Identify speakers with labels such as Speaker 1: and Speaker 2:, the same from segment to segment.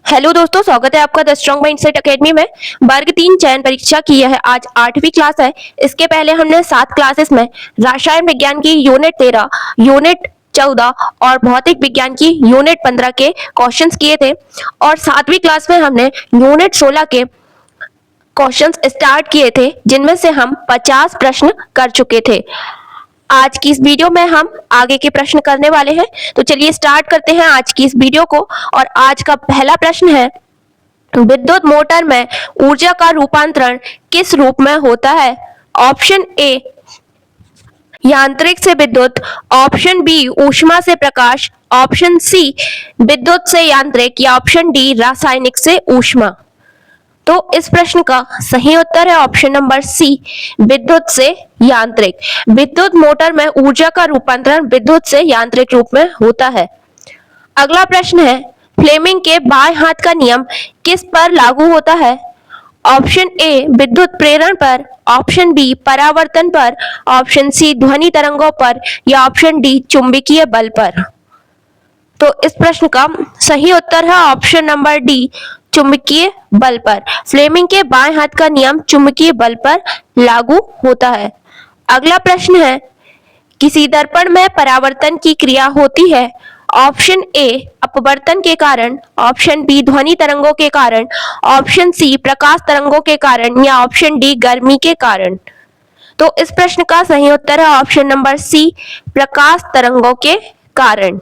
Speaker 1: Hello दोस्तों, स्वागत है आपका द स्ट्रॉन्ग माइंडसेट एकेडमी में। वर्ग 3 चयन परीक्षा की यह आज 8वीं क्लास है। इसके पहले हमने 7 क्लासेस में रसायन विज्ञान की यूनिट 13, यूनिट 14 और भौतिक विज्ञान की यूनिट 15 के क्वेश्चंस किए थे और 7वीं क्लास में हमने यूनिट 16 के क्वेश्चंस स्टार्ट किए थे, जिनमें से हम 50 प्रश्न कर चुके थे। आज की इस वीडियो में हम आगे के प्रश्न करने वाले हैं, तो चलिए स्टार्ट करते हैं आज की इस वीडियो को। और आज का पहला प्रश्न है, विद्युत मोटर में ऊर्जा का रूपांतरण किस रूप में होता है? ऑप्शन ए यांत्रिक से विद्युत, ऑप्शन बी ऊष्मा से प्रकाश, ऑप्शन सी विद्युत से यांत्रिक या ऑप्शन डी रासायनिक से ऊष्मा। तो इस प्रश्न का सही उत्तर है ऑप्शन नंबर सी, विद्युत से यांत्रिक। विद्युत मोटर में ऊर्जा का रूपांतरण विद्युत से यांत्रिक रूप में होता है। अगला प्रश्न है, फ्लेमिंग के बाएं हाथ का नियम किस पर लागू होता है? ऑप्शन ए विद्युत प्रेरण पर, ऑप्शन बी परावर्तन पर, ऑप्शन सी ध्वनि तरंगों पर या ऑप्शन डी चुंबकीय बल पर। तो इस प्रश्न का सही उत्तर है ऑप्शन नंबर डी, चुंबकीय बल पर। फ्लेमिंग के बाएं हाथ का नियम चुंबकीय बल पर लागू होता है। अगला प्रश्न है, किसी दर्पण में परावर्तन की क्रिया होती है? ऑप्शन ए अपवर्तन के कारण, ऑप्शन बी ध्वनि तरंगों के कारण, ऑप्शन सी प्रकाश तरंगों के कारण या ऑप्शन डी गर्मी के कारण। तो इस प्रश्न का सही उत्तर है ऑप्शन नंबर सी, प्रकाश तरंगों के कारण।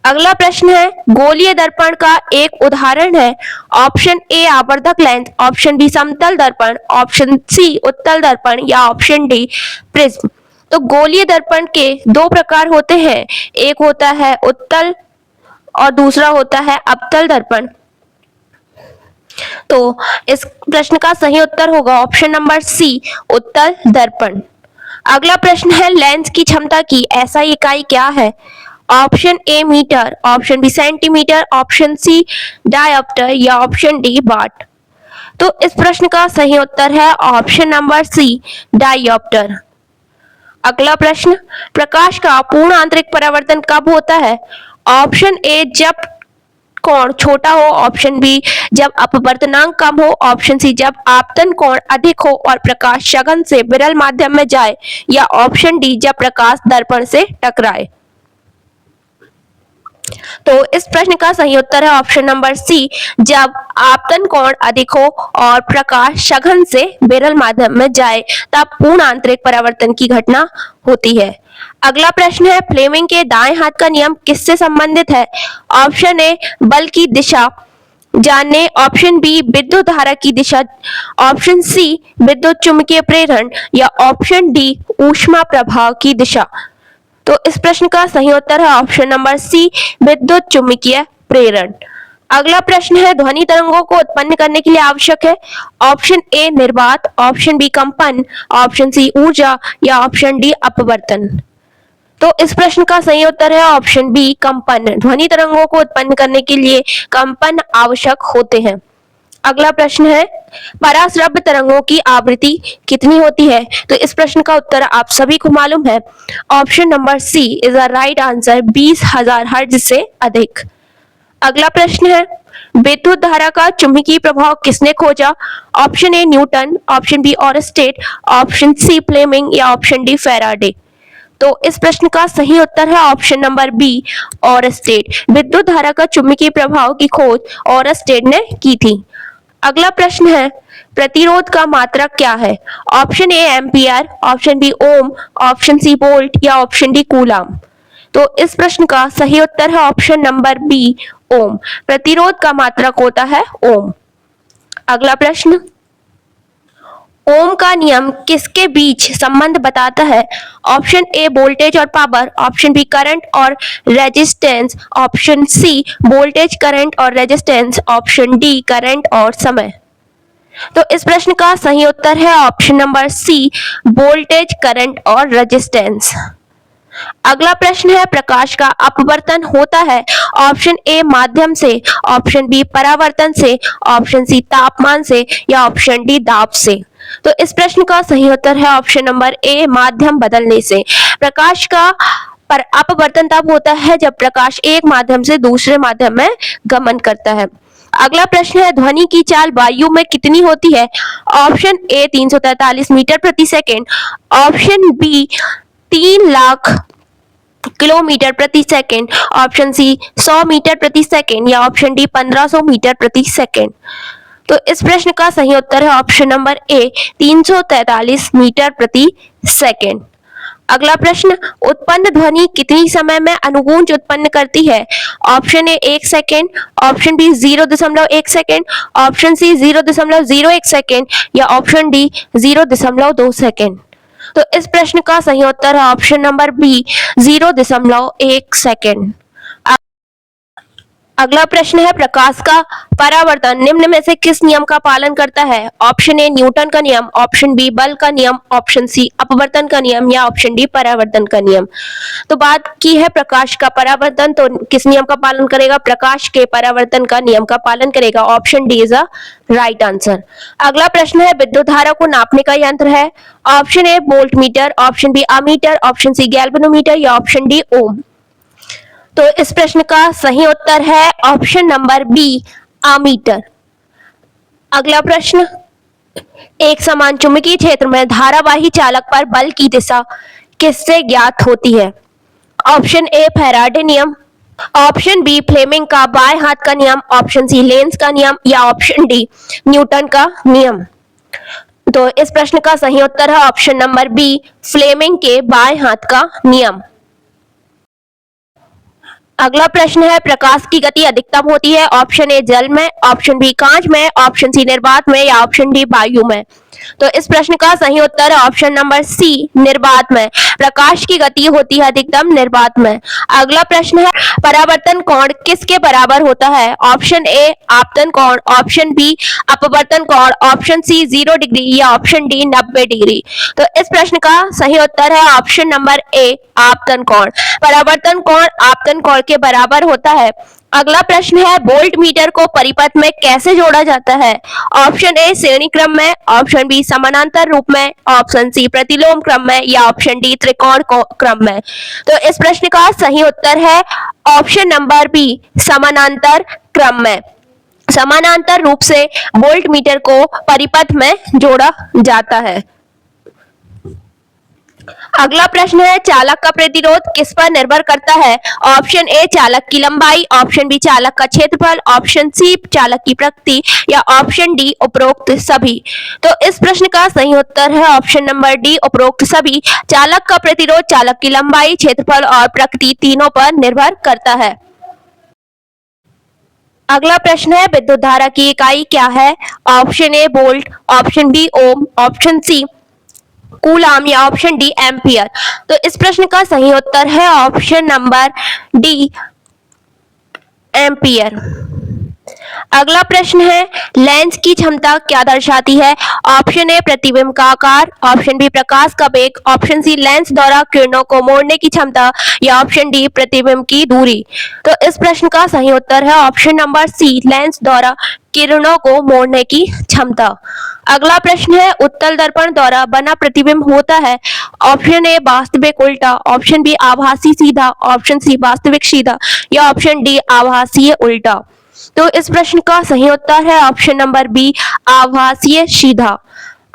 Speaker 1: अगला प्रश्न है, गोलीय दर्पण का एक उदाहरण है? ऑप्शन ए आवर्धक लेंस, ऑप्शन बी समतल दर्पण, ऑप्शन सी उत्तल दर्पण या ऑप्शन डी प्रिज्म। तो गोलीय दर्पण के दो प्रकार होते हैं, एक होता है उत्तल और दूसरा होता है अवतल दर्पण। तो इस प्रश्न का सही उत्तर होगा ऑप्शन नंबर सी, उत्तल दर्पण। अगला प्रश्न है, लेंस की क्षमता की एसआई इकाई क्या है? Option A metre, option B centimetre, option C dioptre या ऑप्शन डी वाट। तो इस प्रश्न का सही उत्तर है ऑप्शन नंबर सी, डायोप्टर। अगला प्रश्न, प्रकाश का पूर्ण आंतरिक परावर्तन कब होता है? ऑप्शन ए जब कोण छोटा हो, ऑप्शन बी जब अपवर्तनांक कम हो, ऑप्शन सी जब आपतन कोण अधिक हो और प्रकाश सघन से विरल माध्यम में जाए या ऑप्शन डी जब प्रकाश दर्पण से टकराए। तो इस प्रश्न का सही उत्तर है ऑप्शन नंबर सी, जब आपतन कोण अधिक हो और प्रकाश सघन से विरल माध्यम में जाए तब पूर्ण आंतरिक परावर्तन की घटना होती है। अगला प्रश्न है, फ्लेमिंग के दाएं हाथ का नियम किससे संबंधित है? ऑप्शन ए बल की दिशा जानने, ऑप्शन बी विद्युत धारा की दिशा, ऑप्शन सी विद्युत चुंबकीय प्रेरण या ऑप्शन डी ऊष्मा प्रभाव की दिशा। तो इस प्रश्न का सही उत्तर है ऑप्शन नंबर सी, विद्युत चुंबकीय प्रेरण। अगला प्रश्न है, ध्वनि तरंगों को उत्पन्न करने के लिए आवश्यक है? ऑप्शन ए निर्वात, ऑप्शन बी कंपन, ऑप्शन सी ऊर्जा या ऑप्शन डी अपवर्तन। तो इस प्रश्न का सही उत्तर है ऑप्शन बी, कंपन। ध्वनि तरंगों को उत्पन्न करने के लिए कंपन आवश्यक होते हैं। अगला प्रश्न है, पराश्रव्य तरंगों की आवृत्ति कितनी होती है? तो इस प्रश्न का उत्तर आप सभी को मालूम है, option number C is the right answer, 20,000 hertz से अधिक। अगला प्रश्न है, विद्युत धारा का चुंबकीय प्रभाव किसने खोजा? Option A Newton, option B Oersted, option C Fleming या ऑप्शन डी फैराडे। तो इस प्रश्न का सही उत्तर है ऑप्शन नंबर बी, ऑरस्टेड। विद्युत धारा का चुंबकीय प्रभाव की खोज ऑरस्टेड ने की थी। अगला प्रश्न है, प्रतिरोध का मात्रक क्या है? Option A ampere, option B ohm, option C volt या ऑप्शन डी कूलम। तो इस प्रश्न का सही उत्तर है ऑप्शन नंबर बी, ओम। प्रतिरोध का मात्रक होता है ओम। अगला प्रश्न, ओम का नियम किसके बीच संबंध बताता है? ऑप्शन ए वोल्टेज और पावर, ऑप्शन बी करंट और resistance, option C voltage current और रेजिस्टेंस, ऑप्शन डी करंट और समय। तो इस प्रश्न का सही उत्तर है option number C, voltage current और रेजिस्टेंस। अगला प्रश्न है, प्रकाश का अपवर्तन होता है? ऑप्शन ए माध्यम से, ऑप्शन बी परावर्तन से, ऑप्शन सी तापमान से या ऑप्शन डी दाब से। तो इस प्रश्न का सही उत्तर है ऑप्शन नंबर ए, माध्यम बदलने से। प्रकाश का पर अपवर्तन तब होता है जब प्रकाश एक माध्यम से दूसरे माध्यम में गमन करता है। अगला प्रश्न है, ध्वनि की चाल वायु में कितनी होती है? ऑप्शन ए 343 मीटर प्रति second, option B 3 lakh kilometre प्रति सेकेंड, ऑप्शन सी 100 मीटर प्रति सेकेंड या ऑप्शन डी 1500 मीटर प्रति सेकेंड। तो इस प्रश्न का सही उत्तर है ऑप्शन नंबर ए 343 मीटर प्रति सेकेंड। अगला प्रश्न, उत्पन्न ध्वनि कितनी समय में अनुगूंज उत्पन्न करती है? Option A 1 second, option B 0.1 second, option C 0.01 second या ऑप्शन डी 0.2 सेकेंड। तो इस प्रश्न का सही उत्तर है ऑप्शन नंबर बी 0.1 सेकेंड। अगला प्रश्न है, प्रकाश का परावर्तन निम्न में से किस नियम का पालन करता है? ऑप्शन ए न्यूटन का नियम, ऑप्शन बी बल का नियम, ऑप्शन सी अपवर्तन का नियम या ऑप्शन डी परावर्तन का नियम। तो बात की है प्रकाश का परावर्तन, तो किस नियम का पालन करेगा? प्रकाश के परावर्तन का नियम का पालन करेगा। Option D is a right answer. अगला प्रश्न है, विद्युत धारा को नापने का यंत्र है? Option A voltmeter, option B ammeter, option C galvanometer या ऑप्शन डी ओम। तो इस प्रश्न का सही उत्तर है ऑप्शन नंबर बी अमीटर। अगला प्रश्न, एक समान चुंबकीय क्षेत्र में धारावाही चालक पर बल की दिशा किससे ज्ञात होती है? ऑप्शन ए फैराडे नियम, ऑप्शन बी फ्लेमिंग का बाएं हाथ का नियम, ऑप्शन सी लेंस का नियम या ऑप्शन डी न्यूटन का नियम। तो इस प्रश्न का सही उत्तर है ऑप्शन नंबर बी फ्लेमिंग के बाएं हाथ का नियम। अगला प्रश्न है, प्रकाश की गति अधिकतम होती है? ऑप्शन ए जल में, ऑप्शन बी कांच में, ऑप्शन सी निर्वात में या ऑप्शन डी वायु में। तो इस प्रश्न का सही उत्तर है ऑप्शन नंबर सी निर्वात में। प्रकाश की गति होती है अधिकतम निर्वात में। अगला प्रश्न है, परावर्तन कोण किसके बराबर होता है? ऑप्शन ए आपतन कोण, ऑप्शन बी अपवर्तन कोण, ऑप्शन सी 0 डिग्री या ऑप्शन डी 90 डिग्री। तो इस प्रश्न का सही उत्तर है ऑप्शन नंबर ए आपतन कोण। परावर्तन कोण आपतन कोण के बराबर होता है। अगला प्रश्न है, वोल्ट मीटर को परिपथ में कैसे जोड़ा जाता है? ऑप्शन ए श्रेणी क्रम में, ऑप्शन बी समानांतर रूप में, ऑप्शन सी प्रतिलोम क्रम में या ऑप्शन डी त्रिकोण क्रम में। तो इस प्रश्न का सही उत्तर है ऑप्शन नंबर बी समानांतर क्रम में। समानांतर रूप से वोल्ट मीटर को परिपथ में जोड़ा जाता है। अगला प्रश्न है, चालक का प्रतिरोध किस पर निर्भर करता है? ऑप्शन ए चालक की लंबाई, ऑप्शन बी चालक का क्षेत्रफल, ऑप्शन सी चालक की प्रकृति या ऑप्शन डी उपरोक्त सभी। तो इस प्रश्न का सही उत्तर है ऑप्शन नंबर डी उपरोक्त सभी। चालक का प्रतिरोध चालक की लंबाई, क्षेत्रफल और प्रकृति तीनों पर निर्भर करता है। अगला प्रश्न है, विद्युत धारा की इकाई क्या है? Option A volt, option B ohm, option C coulomb या ऑप्शन डी एम्पियर। तो इस प्रश्न का सही उत्तर है ऑप्शन नंबर डी एम्पियर। अगला प्रश्न है, लेंस की क्षमता क्या दर्शाती है? ऑप्शन ए प्रतिबिंब का आकार, ऑप्शन बी प्रकाश का वेग, ऑप्शन सी लेंस द्वारा किरणों को मोड़ने की क्षमता या ऑप्शन डी प्रतिबिंब की दूरी। तो इस प्रश्न का सही उत्तर है ऑप्शन नंबर सी लेंस द्वारा किरणों को मोड़ने की क्षमता। अगला प्रश्न है, उत्तल दर्पण द्वारा बना प्रतिबिंब होता है? ऑप्शन ए वास्तविक उल्टा, ऑप्शन बी आभासी सीधा, ऑप्शन सी वास्तविक सीधा या ऑप्शन डी आभासीय उल्टा। तो इस प्रश्न का सही उत्तर है ऑप्शन नंबर बी आभासीय सीधा।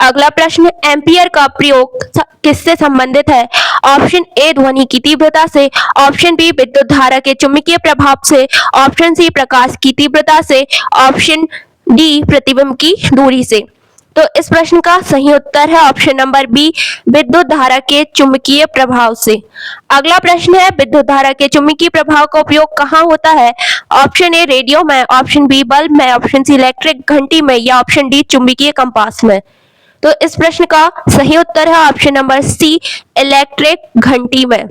Speaker 1: अगला प्रश्न, एम्पियर का प्रयोग किससे संबंधित है? ऑप्शन ए ध्वनि की तीव्रता से, ऑप्शन बी विद्युत धारा के चुंबकीय प्रभाव से, ऑप्शन सी प्रकाश की तीव्रता से, ऑप्शन डी प्रतिबिंब की दूरी से। तो इस प्रश्न का सही उत्तर है ऑप्शन नंबर बी विद्युत धारा के चुंबकीय प्रभाव से। अगला प्रश्न है, विद्युत धारा के चुंबकीय प्रभाव का उपयोग कहाँ होता है? ऑप्शन ए रेडियो में, ऑप्शन बी बल्ब में, ऑप्शन सी इलेक्ट्रिक घंटी में या ऑप्शन डी चुंबकीय कंपास में। तो इस प्रश्न का सही उत्तर है ऑप्शन नंबर सी इलेक्ट्रिक घंटी में।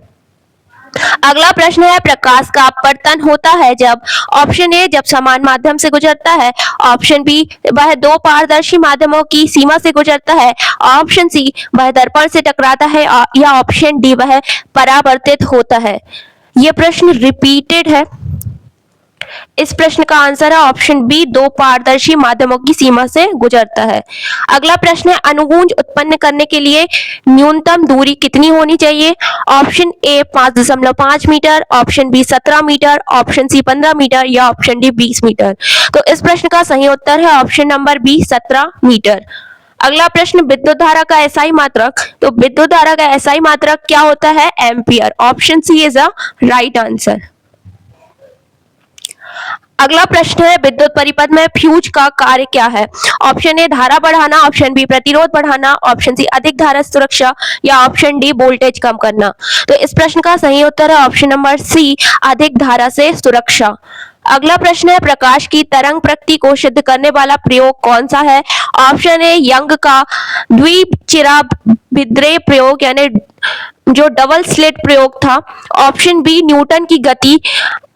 Speaker 1: अगला प्रश्न है, प्रकाश का अपवर्तन होता है जब? ऑप्शन ए जब समान माध्यम से गुजरता है, ऑप्शन बी वह दो पारदर्शी माध्यमों की सीमा से गुजरता है, ऑप्शन सी वह दर्पण से टकराता है या ऑप्शन डी वह परावर्तित होता है। यह प्रश्न रिपीटेड है, इस प्रश्न का आंसर है ऑप्शन बी, दो पारदर्शी माध्यमों की सीमा से गुजरता है। अगला प्रश्न है, अनुगूंज उत्पन्न करने के लिए न्यूनतम दूरी कितनी होनी चाहिए? Option A 5.5 metre, option B 17 metre, option C 15 metre या ऑप्शन डी 20 मीटर। तो इस प्रश्न का सही उत्तर है ऑप्शन नंबर बी, 17 मीटर। अगला प्रश्न, विद्युत धारा का एसआई मात्रक। तो विद्युत धारा का एसआई मात्रक क्या होता है? Ampere. Option C is a right answer. अगला प्रश्न है, विद्युत परिपथ में फ्यूज का कार्य क्या है? ऑप्शन ए धारा बढ़ाना, ऑप्शन बी प्रतिरोध बढ़ाना, ऑप्शन सी अधिक धारा सुरक्षा या ऑप्शन डी वोल्टेज कम करना। तो इस प्रश्न का सही उत्तर है ऑप्शन नंबर सी, अधिक धारा से सुरक्षा। अगला प्रश्न है, प्रकाश की तरंग प्रकृति को सिद्ध करने वाला प्रयोग कौन सा है? ऑप्शन ए यंग का द्विचिराभिद्रय प्रयोग यानी जो डबल स्लिट प्रयोग था, ऑप्शन बी न्यूटन की गति,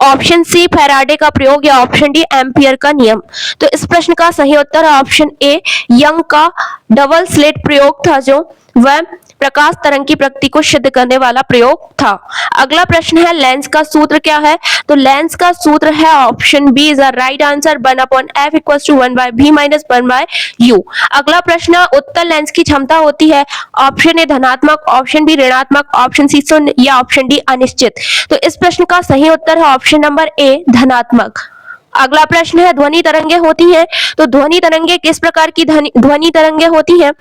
Speaker 1: ऑप्शन सी फैराडे का प्रयोग या ऑप्शन डी एम्पियर का नियम। तो इस प्रश्न का सही उत्तर है ऑप्शन ए, यंग का डबल स्लिट प्रयोग था जो वह प्रकाश तरंग की प्रकृति को सिद्ध करने वाला प्रयोग था। अगला प्रश्न है, लेंस का सूत्र क्या है? तो लेंस का सूत्र है option B is the right answer, 1/f = 1/v - 1/u। अगला प्रश्न, उत्तल लेंस की क्षमता होती है ऑप्शन ए धनात्मक, ऑप्शन बी ऋणात्मक, ऑप्शन सी शून्य या ऑप्शन डी अनिश्चित। तो इस प्रश्न का सही उत्तर है ऑप्शन नंबर ए, धनात्मक। अगला प्रश्न है, ध्वनि तरंगे होती हैं। तो ध्वनि तरंगे किस प्रकार की ध्वनि तरंगे होती हैं?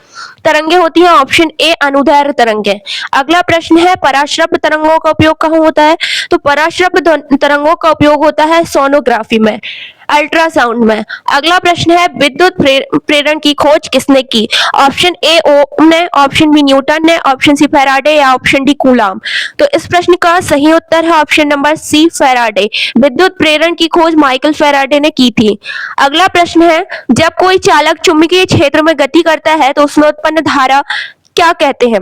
Speaker 1: तरंगे होती हैं ऑप्शन ए, अनुदैर्घ्य तरंगे। अगला प्रश्न है, पराश्रव्य तरंगों का उपयोग कहाँ होता है? तो पराश्रव्य तरंगों का उपयोग होता है सोनोग्राफी में, अल्ट्रासाउंड में। अगला प्रश्न है, विद्युत प्रेरण की खोज किसने की? ऑप्शन ए ओम ने, ऑप्शन बी न्यूटन ने, ऑप्शन सी फैराडे या ऑप्शन डी कूलाम। तो इस प्रश्न का सही उत्तर है ऑप्शन नंबर सी, फैराडे। विद्युत प्रेरण की खोज माइकल फैराडे ने की थी। अगला प्रश्न है, जब कोई चालक चुंबकीय क्षेत्र में गति करता है तो उसमें उत्पन्न धारा क्या कहते हैं?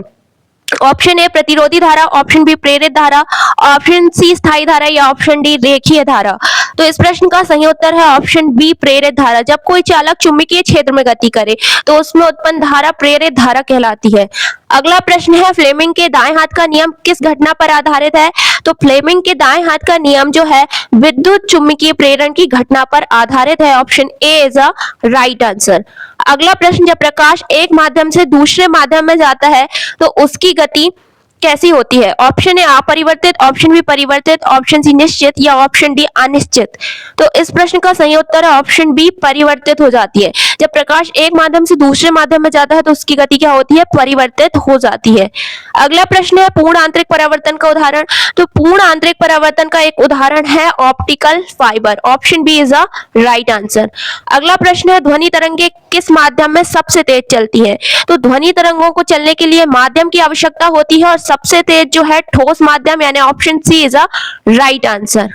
Speaker 1: ऑप्शन ए प्रतिरोधी धारा, ऑप्शन बी प्रेरित धारा, ऑप्शन सी स्थायी धारा या ऑप्शन डी रेखीय धारा। तो इस प्रश्न का सही उत्तर है ऑप्शन बी, प्रेरित धारा। जब कोई चालक चुंबकीय क्षेत्र में गति करे तो उसमें उत्पन्न धारा प्रेरित धारा कहलाती है। अगला प्रश्न है, फ्लेमिंग के दाएं हाथ का नियम किस घटना पर आधारित है? तो फ्लेमिंग के दाएं हाथ का नियम जो है विद्युत चुंबकीय प्रेरण की घटना पर आधारित है। Option A is a right answer. अगला प्रश्न, जब प्रकाश एक माध्यम से दूसरे माध्यम में जाता है तो उसकी गति कैसी होती है? ऑप्शन ए अपरिवर्तित, ऑप्शन बी परिवर्तित, ऑप्शन सी निश्चित या ऑप्शन डी अनिश्चित। तो इस प्रश्न का सही उत्तर है ऑप्शन बी, परिवर्तित हो जाती है। जब प्रकाश एक माध्यम से दूसरे माध्यम में जाता है तो उसकी गति क्या होती है? परिवर्तित हो जाती है। अगला प्रश्न है, पूर्ण आंतरिक परावर्तन का उदाहरण। तो पूर्ण आंतरिक परावर्तन का एक उदाहरण है optical fibre. Option B is a right answer. अगला प्रश्न है, ध्वनि तरंगे किस माध्यम में सबसे तेज चलती है? तो ध्वनि तरंगों को चलने के लिए माध्यम की आवश्यकता होती है और सबसे तेज जो है ठोस माध्यम यानी option C is a right answer.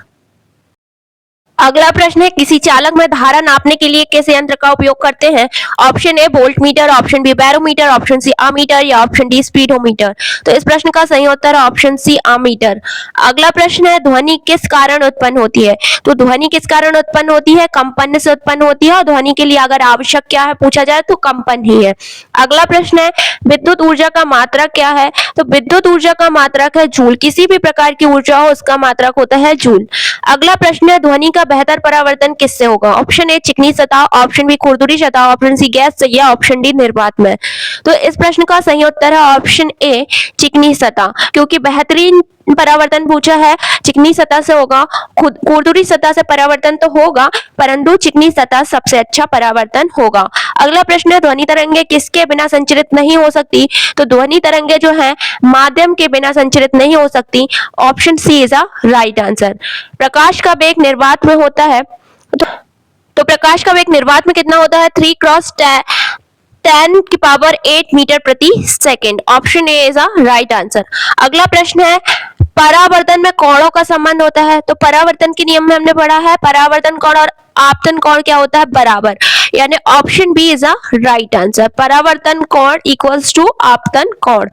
Speaker 1: अगला प्रश्न है, किसी चालक में धारा नापने के लिए किस यंत्र का उपयोग करते हैं? Option A voltmeter, option B barometer, option C ammeter या ऑप्शन डी स्पीडोमीटर। तो इस प्रश्न का सही उत्तर है ऑप्शन सी, अमीटर। अगला प्रश्न है, ध्वनि किस कारण उत्पन्न होती है? तो ध्वनि किस कारण उत्पन्न होती है? कंपन से उत्पन्न होती है और ध्वनि के लिए अगर आवश्यक क्या है पूछा जाए तो कंपन ही है। अगला प्रश्न है, विद्युत ऊर्जा का मात्रक क्या है? तो विद्युत ऊर्जा का मात्रक है जूल। किसी भी प्रकार की ऊर्जा हो उसका मात्रक होता है जूल। अगला प्रश्न है, ध्वनि का बेहतर परावर्तन किससे होगा? ऑप्शन ए चिकनी सतह, ऑप्शन बी खुरदुरी सतह, ऑप्शन सी गैस से या ऑप्शन डी निर्वात में। तो इस प्रश्न का सही उत्तर है ऑप्शन ए, चिकनी सतह, क्योंकि बेहतरीन परावर्तन पूछा है चिकनी सतह से होगा। खुरदुरी सतह से परावर्तन तो होगा परंतु चिकनी सतह सबसे अच्छा परावर्तन होगा। अगला प्रश्न है, ध्वनि तरंगे किसके बिना संचरित नहीं हो सकती? तो ध्वनि तरंगे जो है माध्यम के बिना संचरित नहीं हो सकती। Option C is a right answer. प्रकाश का वेग निर्वात में होता है तो प्रकाश का वेग निर्वात में कितना होता है? 3×10⁸ मीटर प्रति second. Option A is a right answer. अगला प्रश्न है, परावर्तन में कोणों का संबंध होता है। तो परावर्तन के नियम में हमने पढ़ा है परावर्तन कोण और आपतन कोण क्या होता है? बराबर, यानी option B is a right answer. परावर्तन कोण इक्वल्स टू आपतन कोण।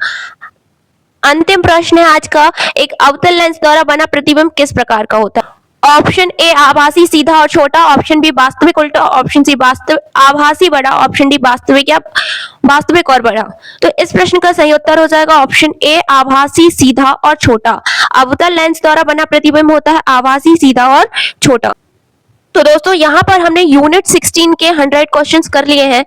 Speaker 1: अंतिम प्रश्न है आज का, एक अवतल लेंस द्वारा बना प्रतिबिंब किस प्रकार का होता है? ऑप्शन ए आभासी सीधा और छोटा, ऑप्शन बी वास्तविक उल्टा, ऑप्शन सी आभासी बड़ा, ऑप्शन डी वास्तविक और बड़ा। तो इस प्रश्न का सही उत्तर हो जाएगा ऑप्शन ए, आभासी सीधा और छोटा। अवतल लेंस द्वारा बना प्रतिबिंब होता है आभासी सीधा और छोटा। तो दोस्तों यहाँ पर हमने यूनिट 16 के 100 क्वेश्चंस कर लिए हैं।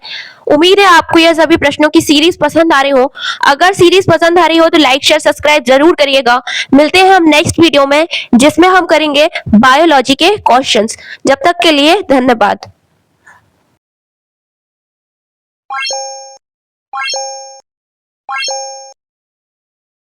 Speaker 1: उम्मीद है आपको यह सभी प्रश्नों की सीरीज पसंद आ रही हो। अगर सीरीज पसंद आ रही हो तो लाइक शेयर सब्सक्राइब जरूर करिएगा। मिलते हैं हम नेक्स्ट वीडियो में जिसमें हम करेंगे बायोलॉजी के क्वेश्चंस। जब तक के लिए धन्यवाद।